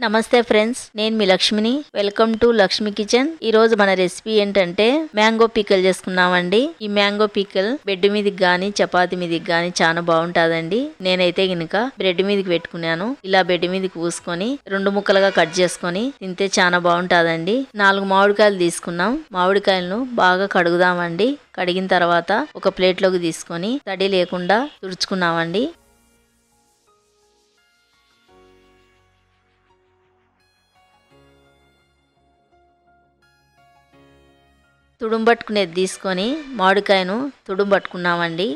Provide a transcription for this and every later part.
నమస్తే ఫ్రెండ్స్, నేను మీ లక్ష్మిని. Welcome to Lakshmi kitchen. ఈ రోజు మన రెసిపీ ఏంటంటే మ్యాంగో పీకల్ చేసుకున్నామండి. ఈ మ్యాంగో పీకల్ బెడ్ మీదకి గానీ చపాతి మీదకి గానీ చాలా బాగుంటాదండి. నేనైతే గనుక బ్రెడ్ మీదకి పెట్టుకున్నాను. ఇలా బెడ్ మీదకి పూసుకొని 2 ముక్కలుగా కట్ చేసుకొని తింటే చాలా బాగుంటాదండి. 4 మామిడికాయలు తీసుకున్నాం. మామిడికాయలను బాగా కడుగుదామండి. కడిగిన తర్వాత ఒక ప్లేట్లోకి తీసుకొని తడి లేకుండా తుడుచుకున్నామండి. తుడుంబట్టుకునేది తీసుకొని మామిడికాయను తుడుంబట్టుకున్నామండి.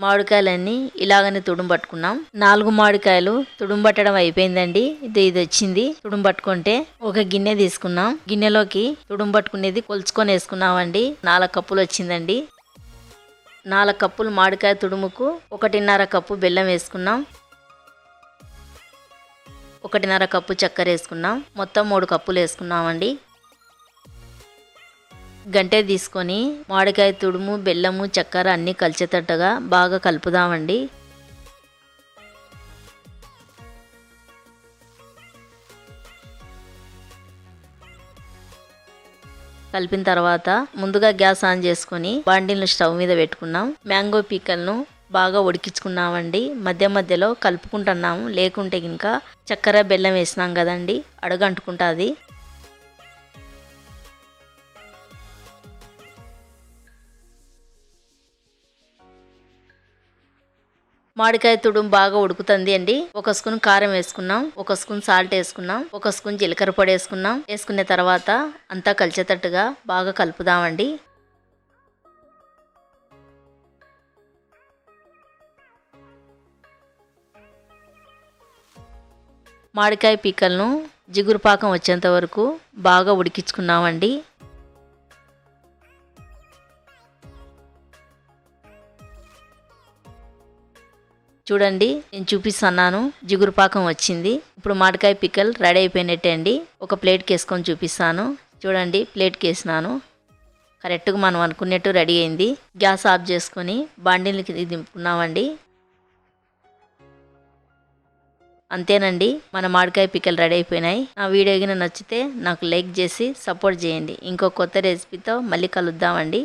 మామిడికాయలన్నీ ఇలాగనే తుడుంబట్టుకున్నాం. 4 మామిడికాయలు తుడుంబట్టడం అయిపోయిందండి. ఇది వచ్చింది. తుడుంబట్టుకుంటే ఒక గిన్నె తీసుకున్నాం. గిన్నెలోకి తుడుంబట్టుకునేది కొలుచుకొని వేసుకున్నామండి. 4 కప్పులు వచ్చిందండి. 4 కప్పులు మామిడికాయ తుడుముకు 1.5 కప్పు బెల్లం వేసుకున్నాం. 1.5 కప్పు చక్కెర వేసుకున్నాం. మొత్తం 3 కప్పులు వేసుకున్నామండి. గంటె తీసుకొని మామిడికాయ తుడుము, బెల్లము, చక్కెర అన్నీ కలిసేటట్టుగా బాగా కలుపుదామండి. కలిపిన తర్వాత ముందుగా గ్యాస్ ఆన్ చేసుకొని బాండిల్ని స్టవ్ మీద పెట్టుకున్నాం. మ్యాంగో పీకల్ను బాగా ఉడికించుకున్నామండి. మధ్య మధ్యలో కలుపుకుంటున్నాము. లేకుంటే ఇంకా చక్కెర బెల్లం వేసినాం కదండి, అడుగంటుకుంటుంది. మామిడికాయ తుడుం బాగా ఉడుకుతుంది అండి. 1 స్పూన్ కారం వేసుకున్నాం. 1 స్పూన్ సాల్ట్ వేసుకున్నాం. 1 స్పూన్ జీలకర్ర పొడి వేసుకున్నాం. వేసుకున్న తర్వాత అంతా కలిసేటట్టుగా బాగా కలుపుదామండి. మామిడికాయ పీకలను జిగురు పాకం వచ్చేంత వరకు బాగా ఉడికించుకున్నామండి. చూడండి, నేను చూపిస్తున్నాను. జిగురు పాకం వచ్చింది. ఇప్పుడు మామిడికాయ పిక్కల్ రెడీ అయిపోయినట్టే అండి. ఒక ప్లేట్కి వేసుకొని చూపిస్తాను. చూడండి, ప్లేట్కి వేసినాను. కరెక్ట్గా మనం అనుకున్నట్టు రెడీ అయింది. గ్యాస్ ఆఫ్ చేసుకొని బాండిల్కి దింపుకున్నామండి. అంతేనండి, మన మామిడికాయ పిక్కలు రెడీ అయిపోయినాయి. నా వీడియో గిన నచ్చితే నాకు లైక్ చేసి సపోర్ట్ చేయండి. ఇంకో కొత్త రెసిపీతో మళ్ళీ కలుద్దామండి.